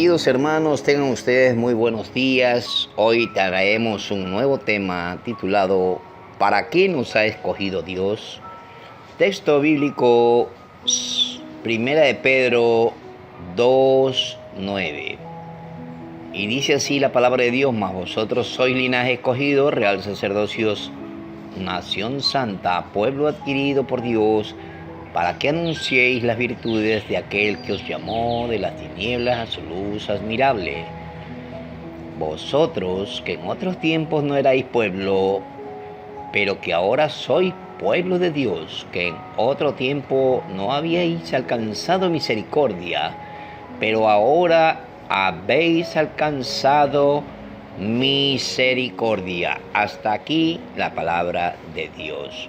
Queridos hermanos, tengan ustedes muy buenos días. Hoy traemos un nuevo tema titulado ¿Para qué nos ha escogido Dios? Texto bíblico, Primera de Pedro 2:9. Y dice así la palabra de Dios: mas vosotros sois linaje escogido, real sacerdocio, nación santa, pueblo adquirido por Dios, para que anunciéis las virtudes de aquel que os llamó de las tinieblas a su luz admirable. Vosotros, que en otros tiempos no erais pueblo, pero que ahora sois pueblo de Dios, que en otro tiempo no habíais alcanzado misericordia, pero ahora habéis alcanzado misericordia. Hasta aquí la palabra de Dios.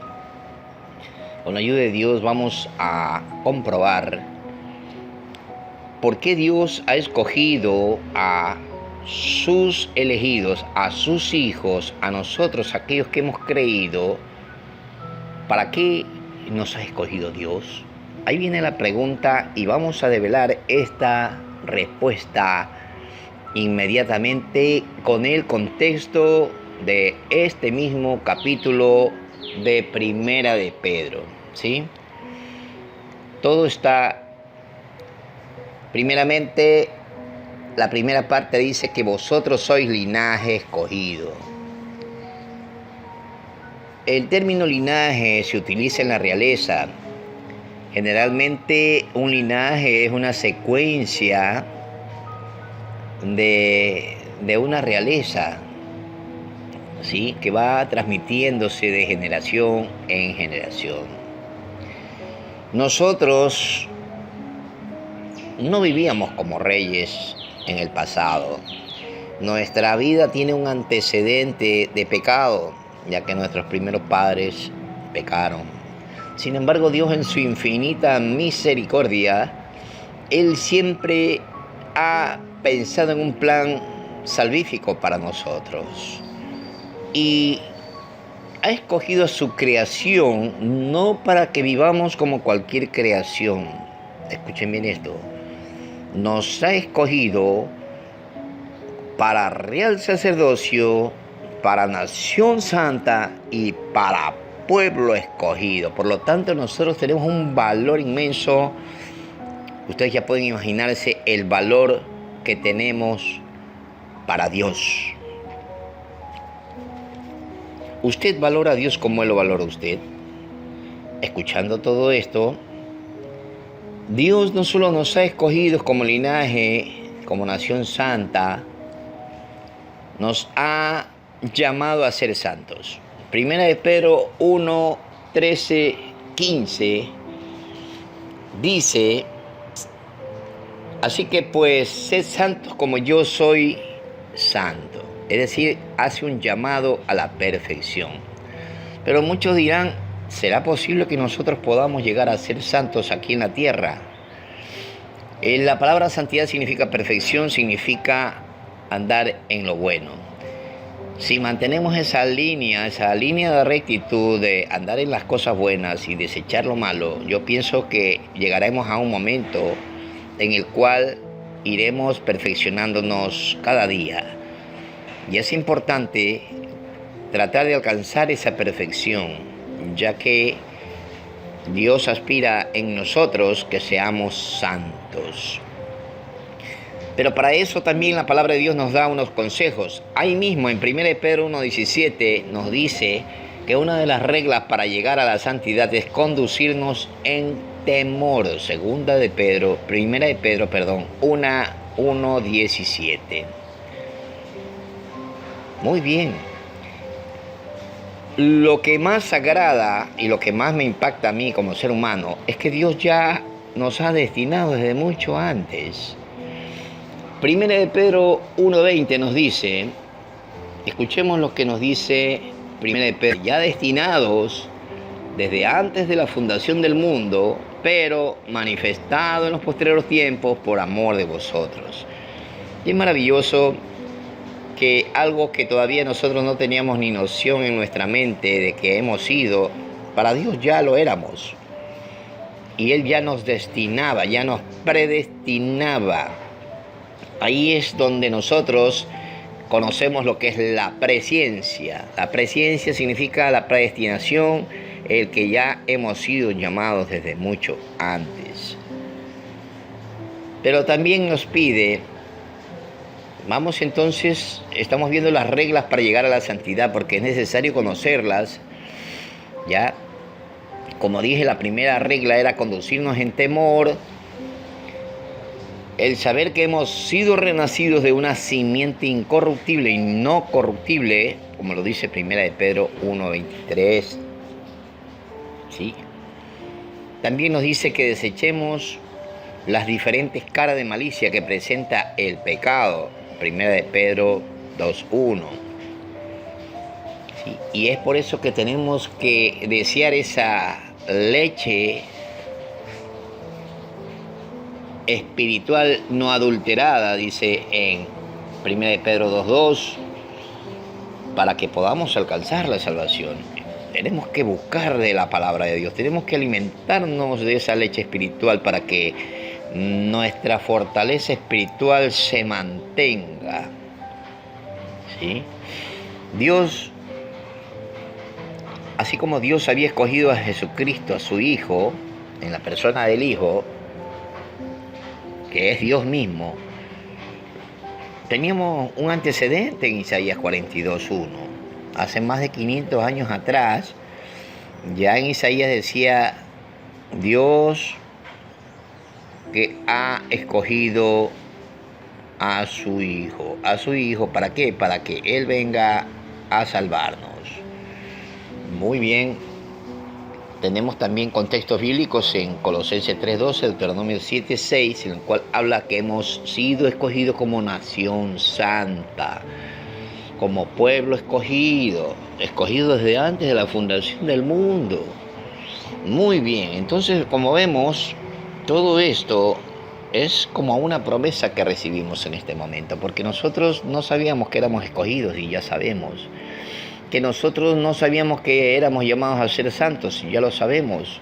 Con la ayuda de Dios vamos a comprobar por qué Dios ha escogido a sus elegidos, a sus hijos, a nosotros, aquellos que hemos creído. ¿Para qué nos ha escogido Dios? Ahí viene la pregunta y vamos a develar esta respuesta inmediatamente con el contexto de este mismo capítulo de Primera de Pedro, ¿sí? Todo está, primeramente, la primera parte dice que vosotros sois linaje escogido. El término linaje se utiliza en la realeza. Generalmente un linaje es una secuencia de una realeza, ¿sí? Que va transmitiéndose de generación en generación. Nosotros no vivíamos como reyes en el pasado. Nuestra vida tiene un antecedente de pecado, ya que nuestros primeros padres pecaron. Sin embargo, Dios, en su infinita misericordia, Él siempre ha pensado en un plan salvífico para nosotros. Y ha escogido a su creación no para que vivamos como cualquier creación. Escuchen bien esto. Nos ha escogido para real sacerdocio, para nación santa y para pueblo escogido. Por lo tanto, nosotros tenemos un valor inmenso. Ustedes ya pueden imaginarse el valor que tenemos para Dios. ¿Usted valora a Dios como Él lo valora a usted? Escuchando todo esto, Dios no solo nos ha escogido como linaje, como nación santa, nos ha llamado a ser santos. Primera de Pedro 1, 13, 15 dice: así que pues, sed santos como yo soy santo. Es decir, hace un llamado a la perfección. Pero muchos dirán: ¿será posible que nosotros podamos llegar a ser santos aquí en la tierra? La palabra santidad significa perfección, significa andar en lo bueno. Si mantenemos esa línea de rectitud, de andar en las cosas buenas y desechar lo malo, yo pienso que llegaremos a un momento en el cual iremos perfeccionándonos cada día. Y es importante tratar de alcanzar esa perfección, ya que Dios aspira en nosotros que seamos santos. Pero para eso también la palabra de Dios nos da unos consejos. Ahí mismo en 1 Pedro 1:17 nos dice que una de las reglas para llegar a la santidad es conducirnos en temor. 1 de Pedro 1:17. Muy bien. Lo que más agrada y lo que más me impacta a mí como ser humano es que Dios ya nos ha destinado desde mucho antes. Primera de Pedro 1:20 nos dice, escuchemos lo que nos dice Primera de Pedro: ya destinados desde antes de la fundación del mundo, pero manifestado en los posteriores tiempos por amor de vosotros. Y es maravilloso que algo que todavía nosotros no teníamos ni noción en nuestra mente de que hemos sido, para Dios ya lo éramos. Y Él ya nos destinaba, ya nos predestinaba Ahí es donde nosotros conocemos lo que es la presciencia. La presciencia significa la predestinación, el que ya hemos sido llamados desde mucho antes. Pero también nos pide, vamos entonces, estamos viendo las reglas para llegar a la santidad, porque es necesario conocerlas, ¿ya? Como dije, la primera regla era conducirnos en temor, el saber que hemos sido renacidos de una simiente incorruptible y no corruptible, como lo dice 1 de Pedro 1:23, ¿sí? También nos dice que desechemos las diferentes caras de malicia que presenta el pecado, 1 de Pedro 2:1. ¿Sí? Y es por eso que tenemos que desear esa leche espiritual no adulterada, dice en 1 de Pedro 2:2, para que podamos alcanzar la salvación. Tenemos que buscar de la palabra de Dios, tenemos que alimentarnos de esa leche espiritual para que nuestra fortaleza espiritual se mantenga. ¿Sí? Dios, así como Dios había escogido a Jesucristo, a su Hijo, en la persona del Hijo, que es Dios mismo, teníamos un antecedente en Isaías 42:1. Hace más de 500 años atrás, ya en Isaías decía, Dios que ha escogido a su Hijo. ¿A su Hijo para qué? Para que Él venga a salvarnos. Muy bien. Tenemos también contextos bíblicos en Colosenses 3:12, Deuteronomio 7:6, en el cual habla que hemos sido escogidos como nación santa, como pueblo escogido desde antes de la fundación del mundo. Muy bien, entonces como vemos, todo esto es como una promesa que recibimos en este momento, porque nosotros no sabíamos que éramos escogidos y ya sabemos. Que nosotros no sabíamos que éramos llamados a ser santos, y ya lo sabemos.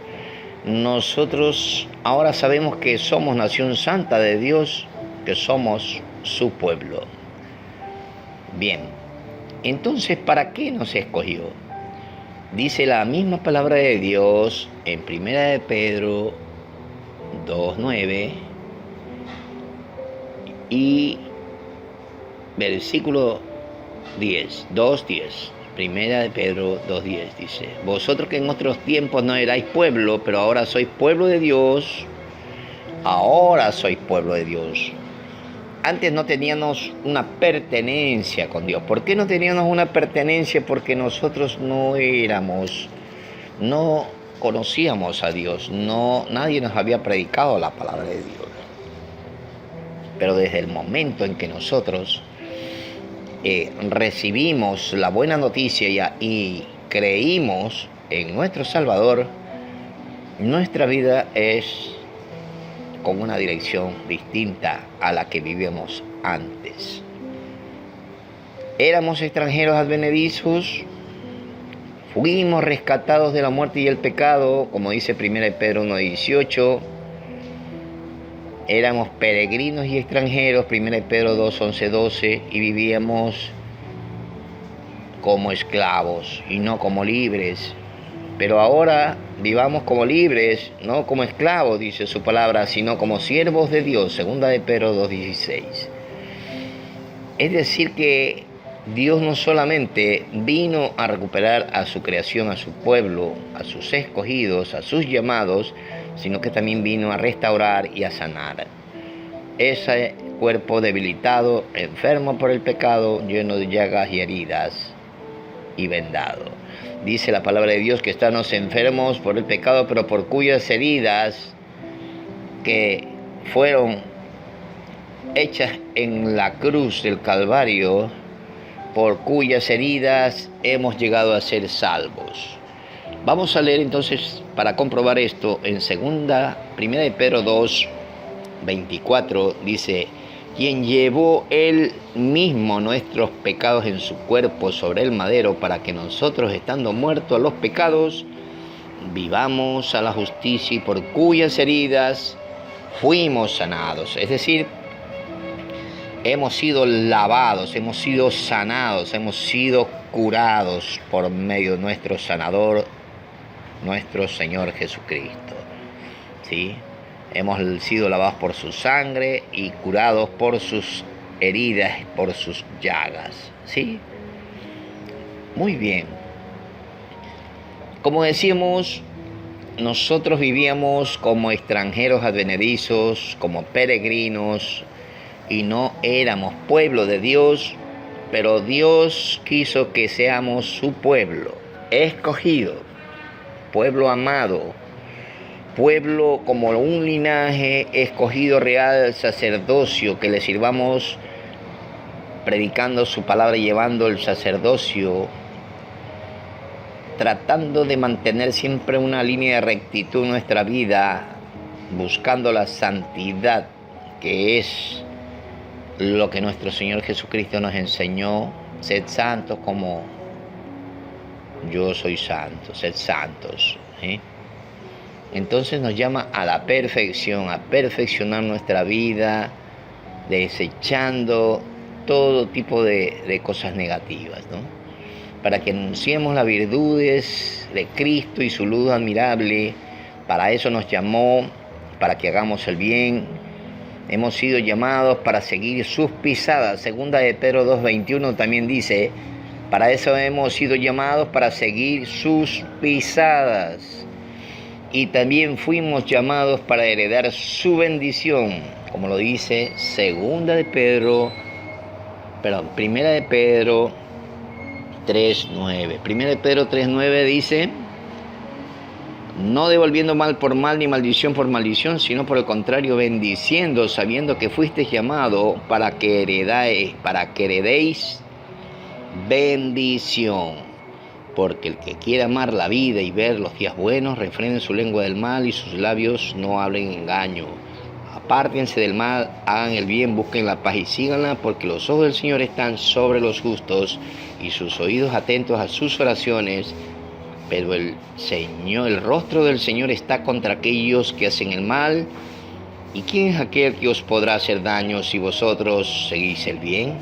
Nosotros ahora sabemos que somos nación santa de Dios, que somos su pueblo. Bien, entonces, ¿para qué nos escogió? Dice la misma palabra de Dios en 1 de Pedro 2:9 y versículo 2:10. 1 de Pedro 2:10 dice, vosotros que en otros tiempos no erais pueblo, pero ahora sois pueblo de Dios. Ahora sois pueblo de Dios. Antes no teníamos una pertenencia con Dios. ¿Por qué no teníamos una pertenencia? Porque nosotros no conocíamos a Dios. Nadie nos había predicado la palabra de Dios. Pero desde el momento en que nosotros recibimos la buena noticia y creímos en nuestro Salvador, nuestra vida es con una dirección distinta a la que vivíamos antes. Éramos extranjeros advenedizos, fuimos rescatados de la muerte y el pecado, como dice 1 de Pedro 1:18. Éramos peregrinos y extranjeros, 1 de Pedro 2:11-12, y vivíamos como esclavos y no como libres. Pero ahora vivamos como libres, no como esclavos, dice su palabra, sino como siervos de Dios, 2 de Pedro 2:16. Es decir que Dios no solamente vino a recuperar a su creación, a su pueblo, a sus escogidos, a sus llamados, sino que también vino a restaurar y a sanar ese cuerpo debilitado, enfermo por el pecado, lleno de llagas y heridas y vendado. Dice la palabra de Dios que estamos enfermos por el pecado, pero por cuyas heridas que fueron hechas en la cruz del Calvario, por cuyas heridas hemos llegado a ser salvos. Vamos a leer entonces, para comprobar esto, en 1 de Pedro 2:24, dice, quien llevó él mismo nuestros pecados en su cuerpo sobre el madero, para que nosotros, estando muertos a los pecados, vivamos a la justicia, y por cuyas heridas fuimos sanados. Es decir, hemos sido lavados, hemos sido sanados, hemos sido curados por medio de nuestro sanador, nuestro Señor Jesucristo. ¿Sí? Hemos sido lavados por su sangre y curados por sus heridas, por sus llagas. ¿Sí? Muy bien. Como decíamos, nosotros vivíamos como extranjeros advenedizos, como peregrinos, y no éramos pueblo de Dios, pero Dios quiso que seamos su pueblo, escogido, pueblo amado, pueblo como un linaje escogido real, sacerdocio, que le sirvamos predicando su palabra y llevando el sacerdocio, tratando de mantener siempre una línea de rectitud en nuestra vida, buscando la santidad, que es lo que nuestro Señor Jesucristo nos enseñó. Sed santos como yo soy santo, sed santos. ¿Sí? Entonces nos llama a la perfección, a perfeccionar nuestra vida, desechando todo tipo de cosas negativas, ¿no? Para que anunciemos las virtudes de Cristo y su luz admirable. Para eso nos llamó, para que hagamos el bien. Hemos sido llamados para seguir sus pisadas. Segunda de Pedro 2:21 también dice, para eso hemos sido llamados para seguir sus pisadas. Y también fuimos llamados para heredar su bendición, como lo dice Primera de Pedro 3:9. Primera de Pedro 3:9 dice, no devolviendo mal por mal ni maldición por maldición, sino por el contrario bendiciendo, sabiendo que fuisteis llamado para que heredéis bendición. Porque el que quiera amar la vida y ver los días buenos, refrene su lengua del mal y sus labios no hablen engaño. Apártense del mal, hagan el bien, busquen la paz y síganla, porque los ojos del Señor están sobre los justos y sus oídos atentos a sus oraciones. Pero el rostro del Señor está contra aquellos que hacen el mal. ¿Y quién es aquel que os podrá hacer daño si vosotros seguís el bien?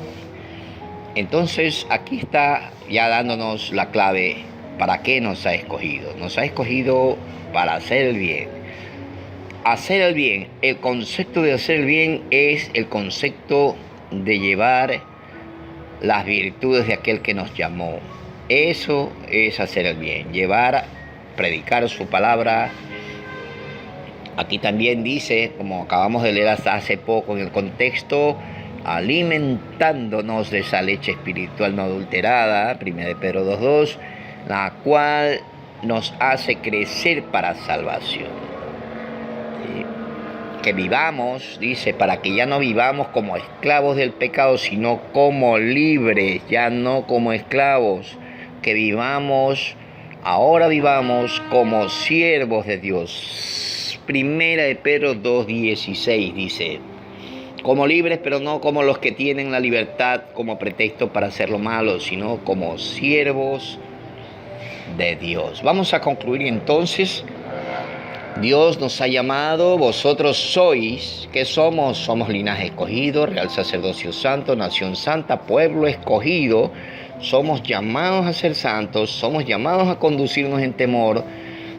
Entonces aquí está ya dándonos la clave para qué nos ha escogido. Nos ha escogido para hacer el bien. Hacer el bien. El concepto de hacer el bien es el concepto de llevar las virtudes de aquel que nos llamó. Eso es hacer el bien. Predicar su palabra. Aquí también dice, como acabamos de leer hasta hace poco en el contexto, alimentándonos de esa leche espiritual no adulterada, 1 de Pedro 2:2, la cual nos hace crecer para salvación. ¿Sí? Que vivamos, dice, para que ya no vivamos como esclavos del pecado, sino como libres, ya no como esclavos, que ahora vivamos como siervos de Dios. 1 de Pedro 2:16 dice, como libres, pero no como los que tienen la libertad como pretexto para hacer lo malo, sino como siervos de Dios. Vamos a concluir entonces. Dios nos ha llamado, vosotros sois, ¿qué somos? Somos linaje escogido, real sacerdocio santo, nación santa, pueblo escogido. Somos llamados a ser santos, somos llamados a conducirnos en temor,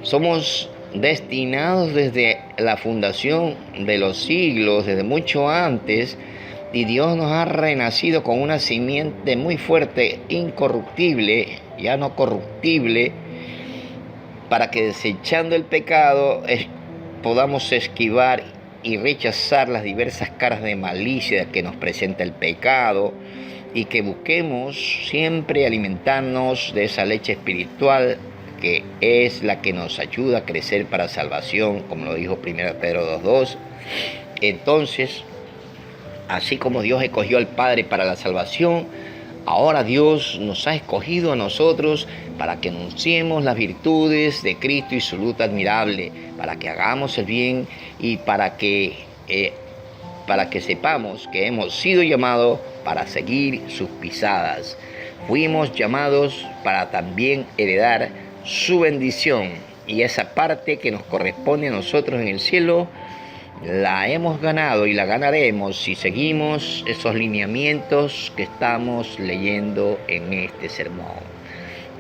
somos destinados desde la fundación de los siglos, desde mucho antes, y Dios nos ha renacido con una simiente muy fuerte, incorruptible, ya no corruptible, para que desechando el pecado podamos esquivar y rechazar las diversas caras de malicia que nos presenta el pecado, y que busquemos siempre alimentarnos de esa leche espiritual que es la que nos ayuda a crecer para salvación, como lo dijo 1 Pedro 2:2. Entonces, así como Dios escogió al Padre para la salvación, ahora Dios nos ha escogido a nosotros para que anunciemos las virtudes de Cristo y su luz admirable, para que hagamos el bien y para que sepamos que hemos sido llamados para seguir sus pisadas. Fuimos llamados para también heredar su bendición, y esa parte que nos corresponde a nosotros en el cielo, la hemos ganado y la ganaremos si seguimos esos lineamientos que estamos leyendo en este sermón.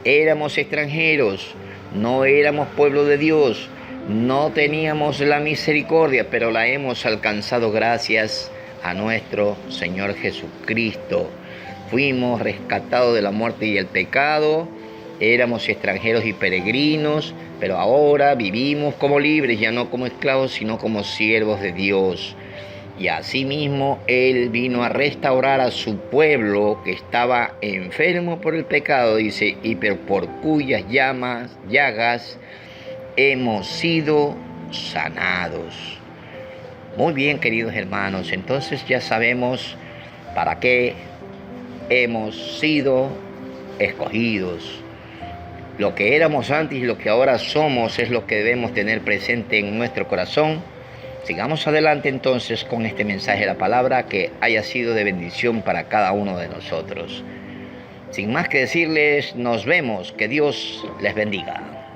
Éramos extranjeros, no éramos pueblo de Dios, no teníamos la misericordia, pero la hemos alcanzado gracias a nuestro Señor Jesucristo. Fuimos rescatados de la muerte y el pecado, éramos extranjeros y peregrinos, pero ahora vivimos como libres, ya no como esclavos, sino como siervos de Dios. Y asimismo, Él vino a restaurar a su pueblo que estaba enfermo por el pecado, dice, y por cuyas llagas hemos sido sanados. Muy bien, queridos hermanos, entonces ya sabemos para qué hemos sido escogidos. Lo que éramos antes y lo que ahora somos es lo que debemos tener presente en nuestro corazón. Sigamos adelante entonces con este mensaje de la palabra, que haya sido de bendición para cada uno de nosotros. Sin más que decirles, nos vemos. Que Dios les bendiga.